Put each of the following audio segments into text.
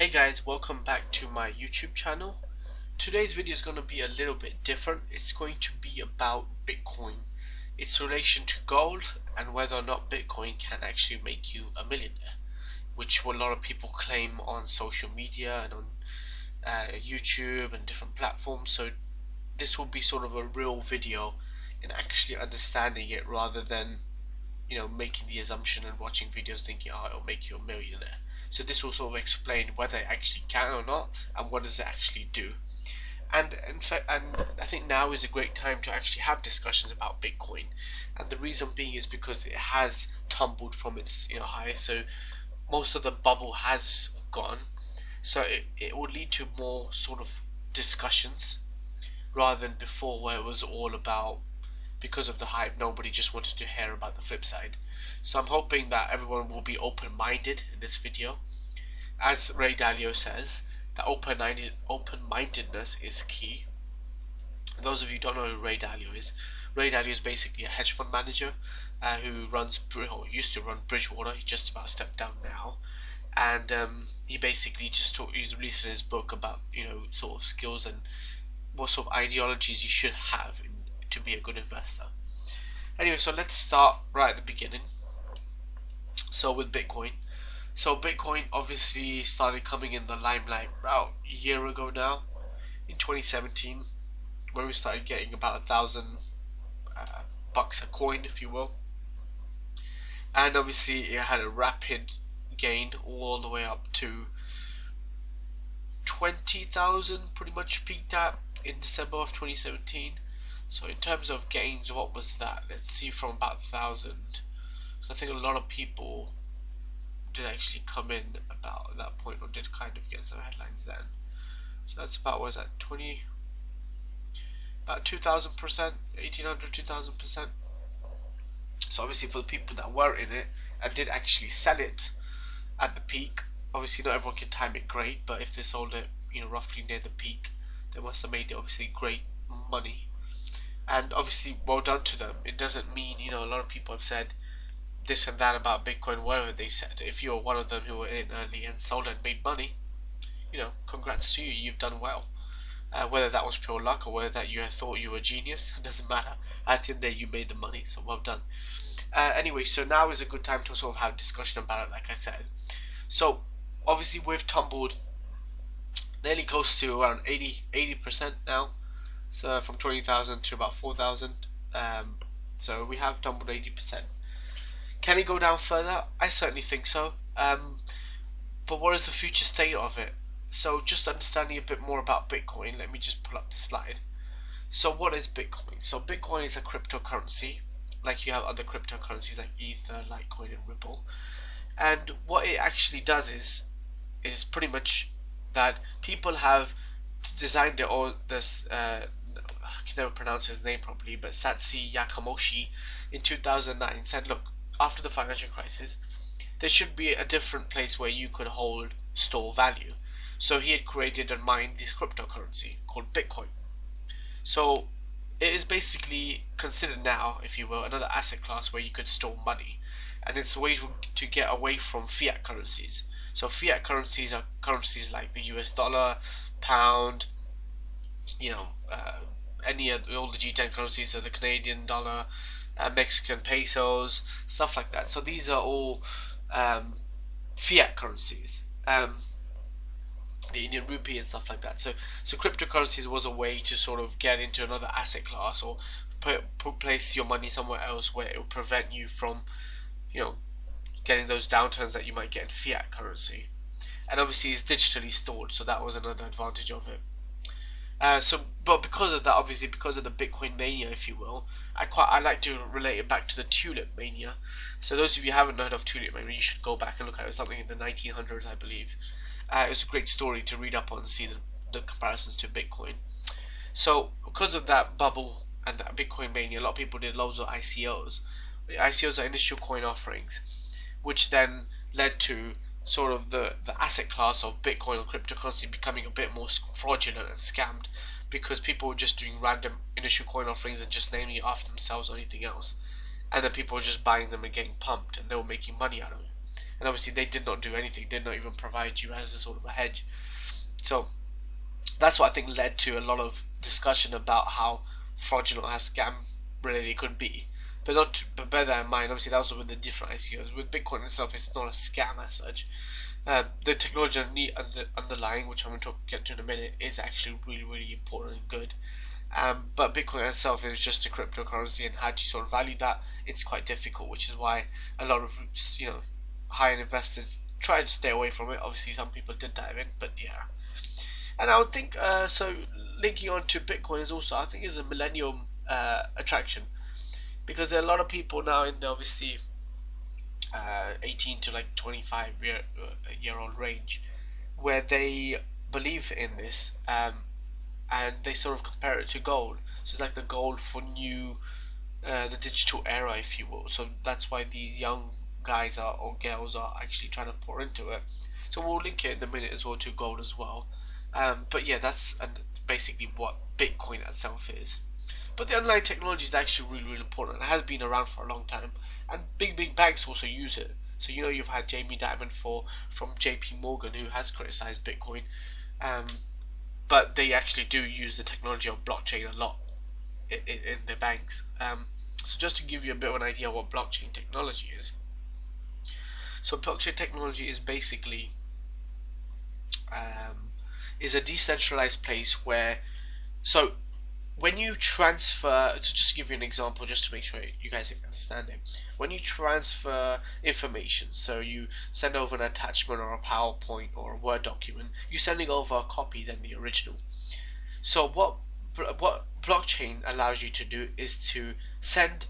Hey guys, welcome back to my YouTube channel. Today's video is going to be a little bit different. It's going to be about Bitcoin, its relation to gold, and whether or not Bitcoin can actually make you a millionaire, which a lot of people claim on social media and on YouTube and different platforms. So this will be sort of a real video in actually understanding it rather than making the assumption and watching videos thinking, oh, it'll make you a millionaire. So this will sort of explain whether it actually can or not, and what does it actually do. And in fact, I think now is a great time to actually have discussions about Bitcoin. And the reason being is because it has tumbled from its high. So most of the bubble has gone. So it will lead to more sort of discussions rather than before, where it was all about, because of the hype, nobody just wanted to hear about the flip side. So I'm hoping that everyone will be open-minded in this video. As Ray Dalio says, that open-mindedness is key. Those of you who don't know who Ray Dalio is basically a hedge fund manager who runs, or used to run, Bridgewater. He just about stepped down now. And he basically he's releasing his book about sort of skills and what sort of ideologies you should have to be a good investor. Anyway, so let's start right at the beginning. So with Bitcoin. So Bitcoin obviously started coming in the limelight about a year ago now, in 2017, when we started getting about $1,000 bucks a coin, if you will. And obviously it had a rapid gain all the way up to 20,000, pretty much peaked at in December of 2017. So in terms of gains, what was that? Let's see, from about 1,000. So I think a lot of people did actually come in about that point, or did kind of get some headlines then. So that's about, what was that, about 2,000%, 1,800, 2,000%. So obviously for the people that were in it and did actually sell it at the peak, obviously not everyone can time it great, but if they sold it roughly near the peak, they must have made obviously great money. And obviously well done to them. It doesn't mean, a lot of people have said this and that about Bitcoin, whatever they said. If you're one of them who were in early and sold and made money, congrats to you, you've done well. Whether that was pure luck or whether that you thought you were a genius, it doesn't matter. At the end of the day, you made the money, so well done. Anyway, so now is a good time to sort of have a discussion about it, like I said. So obviously we've tumbled nearly close to around 80% now. So from 20,000 to about 4,000. So we have tumbled 80%. Can it go down further? I certainly think so. But what is the future state of it? So just understanding a bit more about Bitcoin, let me just pull up the slide. So what is Bitcoin? So Bitcoin is a cryptocurrency, like you have other cryptocurrencies like Ether, Litecoin and Ripple. And what it actually does is pretty much that people have designed it, or this I can never pronounce his name properly, but Satsi Yakamoshi in 2009 said, look, after the financial crisis, there should be a different place where you could store value. So he had created and mined this cryptocurrency called Bitcoin. So it is basically considered now, if you will, another asset class where you could store money. And it's a way to get away from fiat currencies. So fiat currencies are currencies like the US dollar, pound, all the G10 currencies, so the Canadian dollar, Mexican pesos, stuff like that. So these are all fiat currencies, the Indian rupee and stuff like that. So cryptocurrencies was a way to sort of get into another asset class, or place your money somewhere else where it will prevent you from getting those downturns that you might get in fiat currency. And obviously it's digitally stored, so that was another advantage of it. But because of that, obviously because of the Bitcoin mania, if you will, I like to relate it back to the tulip mania. So those of you who haven't heard of tulip mania, you should go back and look at it. It was something in the 1900s, I believe. It was a great story to read up on and see the comparisons to Bitcoin. So because of that bubble and that Bitcoin mania, a lot of people did loads of ICOs. The ICOs are initial coin offerings, which then led to sort of the asset class of Bitcoin or cryptocurrency becoming a bit more fraudulent and scammed, because people were just doing random initial coin offerings and just naming it after themselves or anything else, and then people were just buying them and getting pumped, and they were making money out of it. and obviously they did not do anything, did not even provide you as a sort of a hedge. So that's what I think led to a lot of discussion about how fraudulent or scam related it could be. But bear that in mind, obviously that was with the different ICOs. With Bitcoin itself, it's not a scam as such. The technology underlying, which I'm going to get to in a minute, is actually really important and good. But Bitcoin itself is just a cryptocurrency, and how do you sort of value that? It's quite difficult, which is why a lot of high-end investors try to stay away from it. Obviously, some people did dive in, but yeah. And I would think so. Linking on to Bitcoin is also, I think, is a millennium attraction, because there are a lot of people now in the obviously 18 to like 25 year old range, where they believe in this, and they sort of compare it to gold. So it's like the gold for the digital era, if you will. So that's why these young guys or girls are actually trying to pour into it. So we'll link it in a minute as well to gold as well. But yeah, that's basically what Bitcoin itself is. But the underlying technology is actually really important. It has been around for a long time, and big banks also use it. So you've had Jamie Dimon from JP Morgan, who has criticized Bitcoin, but they actually do use the technology of blockchain a lot in their banks. So just to give you a bit of an idea what blockchain technology is. So blockchain technology is basically is a decentralized place where, so when you transfer, to just give you an example, just to make sure you guys understand it, when you transfer information, so you send over an attachment or a PowerPoint or a Word document, you're sending over a copy than the original. So what blockchain allows you to do is to send,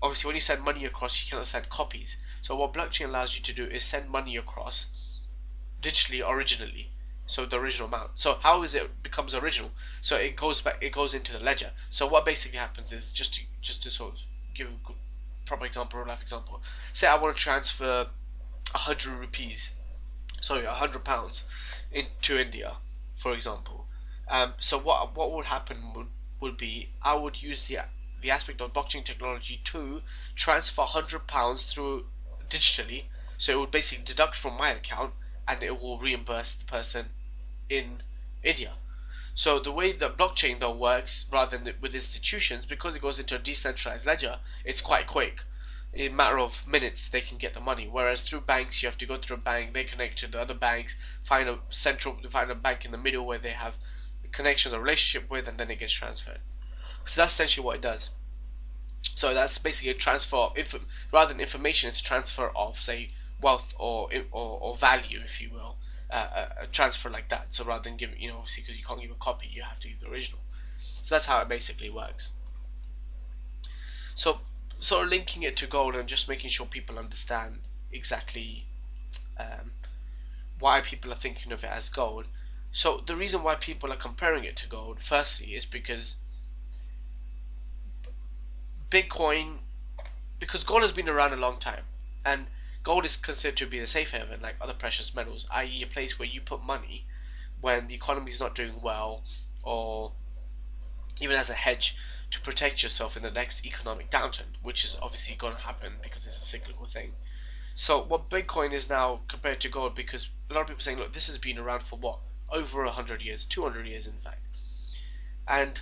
obviously when you send money across, you cannot send copies. So what blockchain allows you to do is send money across digitally originally. So the original amount. So how is it becomes original? So it goes back, it goes into the ledger. So what basically happens is, just to sort of give a proper example, real life example. Say I want to transfer 100 rupees, sorry, £100 into India, for example. So what would happen would be, I would use the aspect of blockchain technology to transfer £100 through digitally. So it would basically deduct from my account, and it will reimburse the person in India. So the way that blockchain though works, rather than with institutions, because it goes into a decentralized ledger, it's quite quick. In a matter of minutes they can get the money, whereas through banks you have to go through a bank, they connect to the other banks, find a bank in the middle where they have connections or relationship with, and then it gets transferred. So that's essentially what it does. So that's basically a transfer of rather than information, it's a transfer of, say, wealth or value, if you will. A transfer like that. So rather than giving, obviously because you can't give a copy, you have to give the original. So that's how it basically works. So sort of linking it to gold and just making sure people understand exactly why people are thinking of it as gold. So the reason why people are comparing it to gold, firstly, is because gold has been around a long time, and gold is considered to be a safe haven like other precious metals, i.e. a place where you put money when the economy is not doing well, or even as a hedge to protect yourself in the next economic downturn, which is obviously going to happen because it's a cyclical thing. So what Bitcoin is now compared to gold, because a lot of people are saying, look, this has been around for what, over 100 years, 200 years in fact, and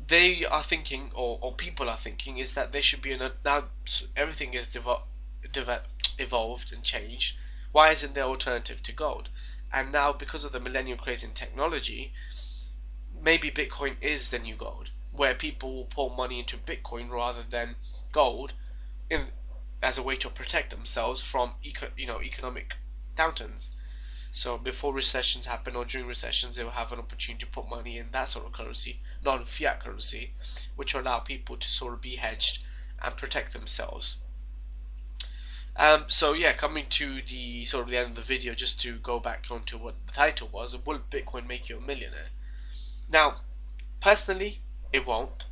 they are thinking, or people are thinking, is that they should be now everything is evolved and changed. Why isn't there alternative to gold? And now, because of the millennium craze in technology, maybe Bitcoin is the new gold, where people will pour money into Bitcoin rather than gold, as a way to protect themselves from economic downturns. So before recessions happen or during recessions, they will have an opportunity to put money in that sort of currency, non-fiat currency, which will allow people to sort of be hedged and protect themselves. So yeah, coming to the sort of the end of the video, just to go back onto what the title was: will Bitcoin make you a millionaire? Now, personally, it won't.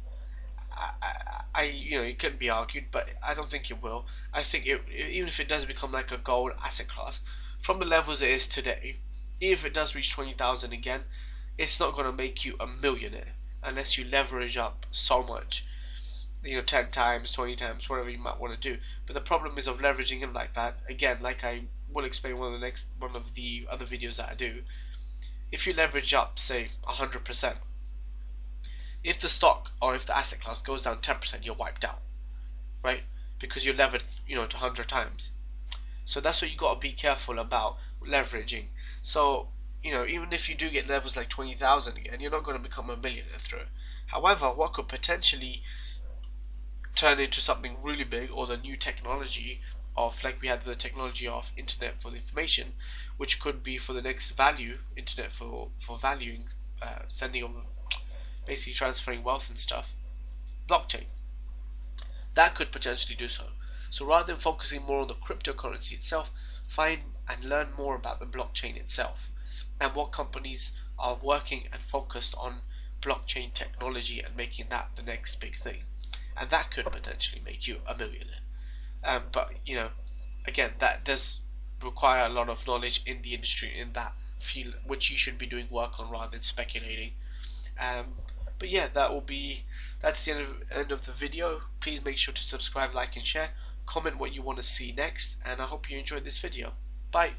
It can be argued, but I don't think it will. I think even if it does become like a gold asset class, from the levels it is today, even if it does reach 20,000 again, it's not going to make you a millionaire unless you leverage up so much. 10 times, 20 times, whatever you might want to do. But the problem is of leveraging it like that, again, like I will explain one of the other videos that I do. If you leverage up, say 100%, if the stock or if the asset class goes down 10%, you're wiped out, right? Because you're levered, to 100 times. So that's what you got to be careful about leveraging. So, even if you do get levels like 20,000 again, you're not going to become a millionaire through it. However, what could potentially turn into something really big, or the new technology of, like we had the technology of internet for the information, which could be for the next value, internet for valuing, sending over, basically transferring wealth and stuff, blockchain. That could potentially do so. So rather than focusing more on the cryptocurrency itself, find and learn more about the blockchain itself and what companies are working and focused on blockchain technology and making that the next big thing. And that could potentially make you a millionaire. But again, that does require a lot of knowledge in the industry, in that field, which you should be doing work on rather than speculating. But yeah, that's the end of the video. Please make sure to subscribe, like and share. Comment what you want to see next, and I hope you enjoyed this video. Bye.